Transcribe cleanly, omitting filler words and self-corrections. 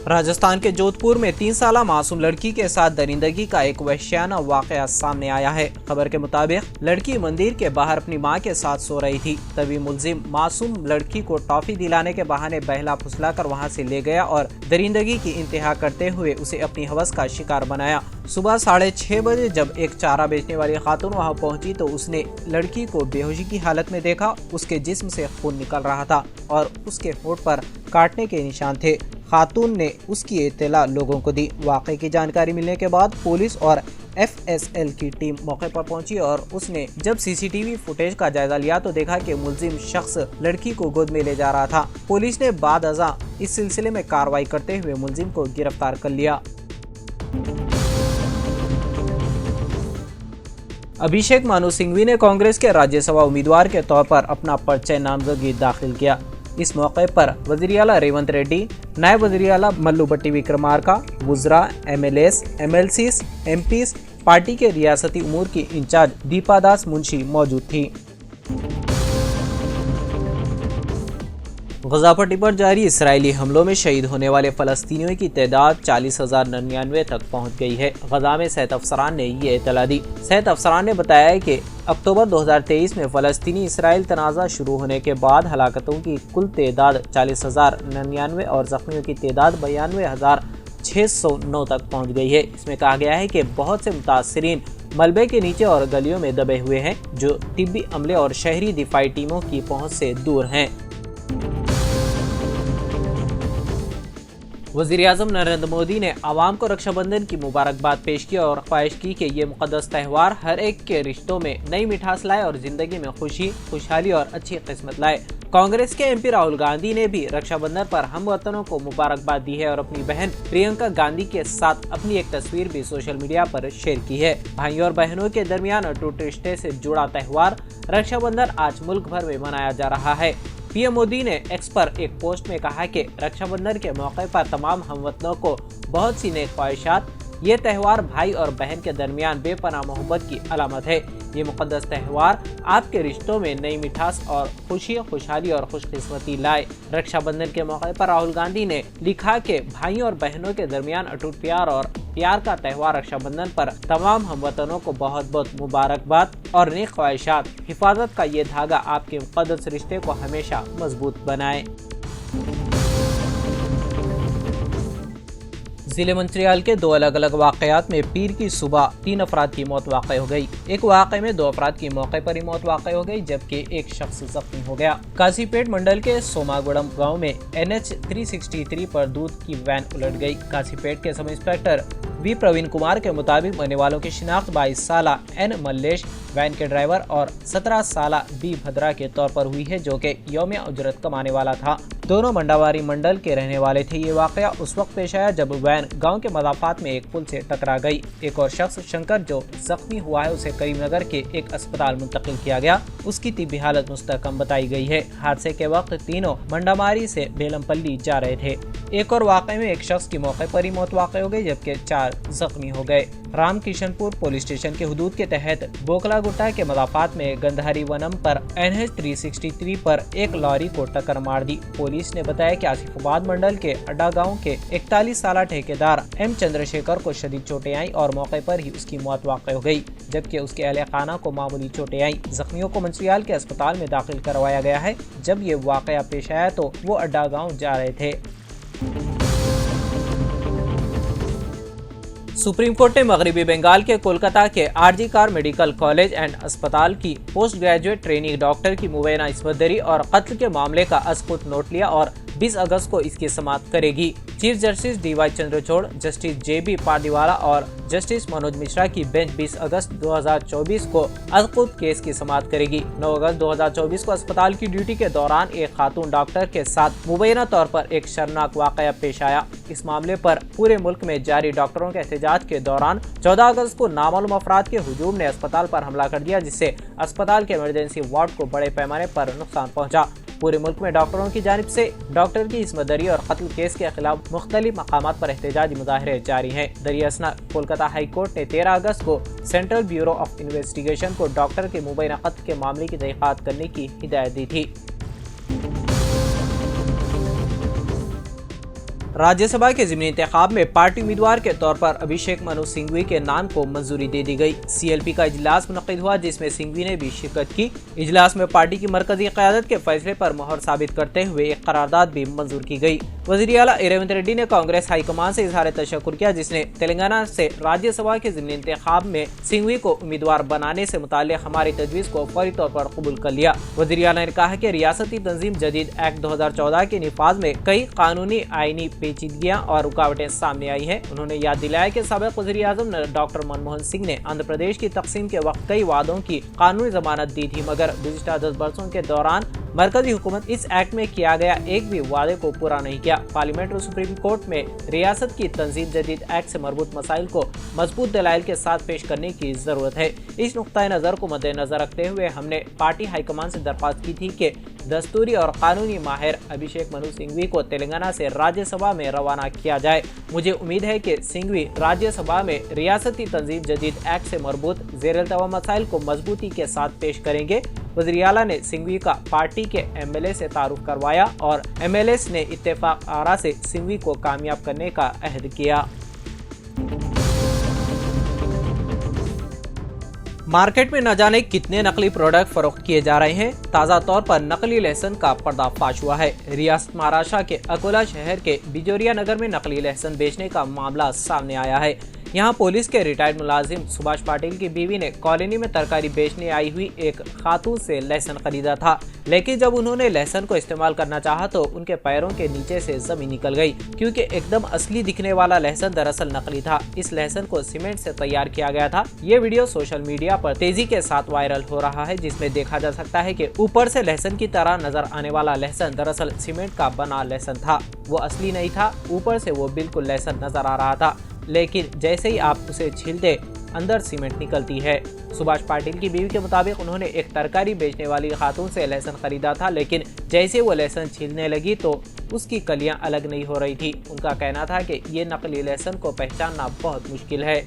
राजस्थान के जोधपुर में 3 साला मासूम लड़की के साथ दरिंदगी का एक वहशियाना वाकया सामने आया है। खबर के मुताबिक लड़की मंदिर के बाहर अपनी मां के साथ सो रही थी, तभी मुलजिम मासूम लड़की को टॉफी दिलाने के बहाने बहला फुसलाकर वहां से ले गया और दरिंदगी की इंतहा करते हुए उसे अपनी हवस का शिकार बनाया। सुबह 6:30 बजे जब एक चारा बेचने वाली खातून वहां पहुंची तो उसने लड़की को बेहोशी की हालत में देखा। उसके जिस्म से खून निकल रहा था और उसके होंठ पर काटने के निशान थे। खातून ने उसकी इत्तला लोगों को दी। वाक़े की जानकारी मिलने के बाद पुलिस और FSL की टीम मौके पर पहुंची और उसने जब CCTV फुटेज का जायजा लिया तो देखा कि मुलजिम शख्स लड़की को गोद में ले जा रहा था। पुलिस ने बाद अज़ां इस सिलसिले में कार्रवाई करते हुए मुलजिम को गिरफ्तार कर लिया। अभिषेक मानु सिंघवी ने कांग्रेस के राज्यसभा उम्मीदवार के तौर पर अपना पर्चा नामजदगी दाखिल किया। इस मौके पर वज़ीर आला रेवंत रेड्डी, नायब वज़ीर आला मल्लू भट्टी विक्रमार्का, वुज़रा, MLAs, MLCs, MPs, पार्टी के रियासती उमूर की इंचार्ज दीपा दास मुंशी मौजूद थी। गजा पट्टी पर जारी इसराइली हमलों में शहीद होने वाले फ़लस्तीनियों की तादाद 40,099 तक पहुंच गई है। गजा में सेहत अफसरान ने ये इत्तला दी। सेहत अफसरान ने बताया कि अक्टूबर 2023 में फ़लस्तीनी इसराइल तनाज़ा शुरू होने के बाद हलाकतों की कुल तादाद 40,099 और ज़ख्मियों की तादाद 92,609 तक पहुँच गई है। इसमें कहा गया है कि बहुत से मुतासरीन मलबे के नीचे और गलियों में दबे हुए हैं, जो तिब्बी अमले और शहरी दिफाई टीमों की पहुँच से दूर हैं। वज़ीर-ए-आज़म नरेंद्र मोदी ने आवाम को रक्षाबंधन की मुबारकबाद पेश की और ख्वाहिश की कि ये मुक़द्दस त्यौहार हर एक के रिश्तों में नई मिठास लाए और जिंदगी में खुशी, खुशहाली और अच्छी किस्मत लाए। कांग्रेस के MP राहुल गांधी ने भी रक्षाबंधन पर हमवतनों को मुबारकबाद दी है और अपनी बहन प्रियंका गांधी के साथ अपनी एक तस्वीर भी सोशल मीडिया पर शेयर की है। भाइयों और बहनों के दरमियान अटूट रिश्ते से जुड़ा त्यौहार रक्षाबंधन आज मुल्क भर में मनाया जा रहा है। PM मोदी ने X पर एक पोस्ट में कहा कि रक्षाबंधन के मौके पर तमाम हमवतनों को बहुत सी नेक ख्वाहिशात। ये त्यौहार भाई और बहन के दरमियान बेपनाह मोहब्बत की अलामत है। ये मुक़द्दस त्यौहार आपके रिश्तों में नई मिठास और खुशी, खुशहाली और खुशकिस्मती लाए। रक्षाबंधन के मौके पर राहुल गांधी ने लिखा कि भाइयों और बहनों के दरमियान अटूट प्यार और प्यार का त्यौहार रक्षाबंधन पर तमाम हमवतनों को बहुत बहुत मुबारकबाद और नेक ख्वाहिशात। हिफाजत का ये धागा आपके मुक़द्दस रिश्ते को हमेशा मजबूत बनाए। जिले मंत्रियाल के 2 अलग अलग वाकयात में पीर की सुबह 3 अफराद की मौत वाक़ई हो गई। एक वाक़े में 2 अफराद की मौके पर ही मौत वाक़ई हो गई, जबकि एक शख्स जख्मी हो गया। काजीपेट मंडल के सोमागुड़म गांव में NH 363 पर दूध की वैन उलट गई। काजीपेट के sub inspector V Praveen Kumar के मुताबिक मरने वालों की शिनाख्त 22 साला N मल्लेश वैन के ड्राइवर और 17 साला B भद्रा के तौर पर हुई है, जो कि यौमिया उजरत कमाने वाला था। दोनों मंडावारी मंडल के रहने वाले थे। ये वाकया उस वक्त पेश आया जब वैन गांव के मदाफात में एक पुल से टकरा गई। एक और शख्स शंकर जो जख्मी हुआ है उसे करीमनगर के एक अस्पताल मुंतकिल किया गया। उसकी तिब्बी हालत मुस्तहकम बताई गई है। हादसे के वक्त तीनों मंडामारी से बेलमपल्ली जा रहे थे। एक और वाकये में एक शख्स की मौके पर ही मौत वाक़ई हो गई, जबकि 4 जख्मी हो गए। राम किशनपुर पुलिस स्टेशन के हुदूद के तहत बोकला गुट्टा के मदाफात में गंधारी वनम पर NH 363 पर एक लॉरी को टक्कर मार दी। पुलिस ने बताया कि आसिफाबाद मंडल के अड्डा गांव के 41 साला ठेकेदार M चंद्रशेखर को शदीद चोटें आई और मौके पर ही उसकी मौत वाक़ई हो गई, जबकि उसके अहले खाना को मामूली चोटें आई। जख्मियों को मंत्रियाल के अस्पताल में दाखिल करवाया गया है। जब ये वाकया पेश आया तो वो अड्डा गाँव जा रहे थे। सुप्रीम कोर्ट ने मगरबी बंगाल के कोलकाता के RG car medical college and अस्पताल की पोस्ट ग्रेजुएट ट्रेनिंग डॉक्टर की मुबैना इस्मतदरी और कत्ल के मामले का असपुत नोट लिया और 20 अगस्त को इसकी समाप्त करेगी। Chief justice DY Chandrachud, justice JB Pardiwala और जस्टिस मनोज मिश्रा की बेंच 20 अगस्त 2024 को असपुत केस की समाप्त करेगी। 9 अगस्त 2024 को अस्पताल की ड्यूटी के दौरान एक खातून डॉक्टर के साथ मुबैना तौर पर एक शर्मनाक वाकया पेश आया। इस मामले पर पूरे मुल्क में जारी डॉक्टरों के एहतजाज के दौरान 14 अगस्त को नामालूम अफराद के हुजूम ने अस्पताल पर हमला कर दिया, जिससे अस्पताल के इमरजेंसी वार्ड को बड़े पैमाने पर नुकसान पहुंचा। पूरे मुल्क में डॉक्टरों की जानिब से डॉक्टर की इस्मतदरी और कत्ल केस के खिलाफ मुख्तलिफ मकामात पर एहतजाजी मुजाहरे जारी हैं। दरियासना कोलकाता हाई कोर्ट ने 13 अगस्त को सेंट्रल ब्यूरो ऑफ इन्वेस्टिगेशन को डॉक्टर के मुबैना कत्ल के मामले की तहकीकात करने की हिदायत दी थी। राज्यसभा के ज़िमनी इंतखाब में पार्टी उम्मीदवार के तौर पर अभिषेक मनु सिंघवी के नाम को मंजूरी दे दी गई। CLP का इजलास मुनक्किद हुआ जिसमें सिंघवी ने भी शिरकत की। इजलास में पार्टी की मरकजी क़यादत के फैसले पर मोहर साबित करते हुए एक करारदाद भी मंजूर की गई। वज़ीर आला रेवंत रेड्डी ने कांग्रेस हाईकमान से इजहार तशक्कुर किया जिसने तेलंगाना से राज्यसभा के ज़िमनी इंतखाब में सिंघवी को उम्मीदवार बनाने से मुताल्लिक़ हमारी तजवीज़ को फौरी तौर पर कबूल कर लिया। वज़ीर आला ने कहा कि रियासती तंजीम जदीद एक्ट 2014 के निफाज में कई कानूनी आईनी पेचीदगियां और रुकावटें सामने आई हैं। उन्होंने याद दिलाया कि साबिक़ वज़ीर आज़म डॉक्टर मनमोहन सिंह ने आंध्र प्रदेश की तकसीम के वक्त कई वादों की कानूनी जमानत दी थी, मगर गुज़िश्ता 10 बरसों के दौरान मरकजी हुकूमत इस एक्ट में किया गया एक भी वादे को पूरा नहीं किया। पार्लियामेंट और सुप्रीम कोर्ट में रियासत की तंजीम जदीद एक्ट से मरबूत मसाइल को मजबूत दलाइल के साथ पेश करने की जरूरत है। इस नुक्ता नज़र को मद्देनजर रखते हुए हमने पार्टी हाईकमान से दरख्वास्त की थी कि दस्तूरी और कानूनी माहिर अभिषेक मनु सिंघवी को तेलंगाना से राज्यसभा में रवाना किया जाए। मुझे उम्मीद है कि सिंघवी राज्यसभा में रियासती तंजीम जदीद एक्ट से मरबूत ज़ेर-ए-इल्तवा मसाइल को मजबूती के साथ पेश करेंगे। वज़ीर आला ने सिंघवी का पार्टी के MLA से तारुफ करवाया और MLAs ने इत्तेफाक आरा से सिंघवी को कामयाब करने का अहद किया। मार्केट में न जाने कितने नकली प्रोडक्ट फरोख्त किए जा रहे हैं। ताज़ा तौर पर नकली लहसुन का पर्दाफाश हुआ है। रियासत महाराष्ट्र के अकोला शहर के बिजोरिया नगर में नकली लहसुन बेचने का मामला सामने आया है। यहाँ पुलिस के रिटायर्ड मुलाजिम सुभाष पाटिल की बीवी ने कॉलोनी में तरकारी बेचने आई हुई एक खातून से लहसुन खरीदा था, लेकिन जब उन्होंने लहसुन को इस्तेमाल करना चाहा तो उनके पैरों के नीचे से जमीन निकल गई, क्योंकि एकदम असली दिखने वाला लहसुन दरअसल नकली था। इस लहसुन को सीमेंट से तैयार किया गया था। ये वीडियो सोशल मीडिया पर तेजी के साथ वायरल हो रहा है, जिसमें देखा जा सकता है कि ऊपर से लहसुन की तरह नजर आने वाला लहसुन दरअसल सीमेंट का बना लहसुन था। वो असली नहीं था। ऊपर से वो बिल्कुल लहसुन नजर आ रहा था, लेकिन जैसे ही आप उसे छीलते अंदर सीमेंट निकलती है। सुभाष पाटिल की बीवी के मुताबिक उन्होंने एक तरकारी बेचने वाली खातून से लहसुन खरीदा था, लेकिन जैसे वो लहसुन छीलने लगी तो उसकी कलियां अलग नहीं हो रही थी। उनका कहना था कि ये नकली लहसुन को पहचानना बहुत मुश्किल है।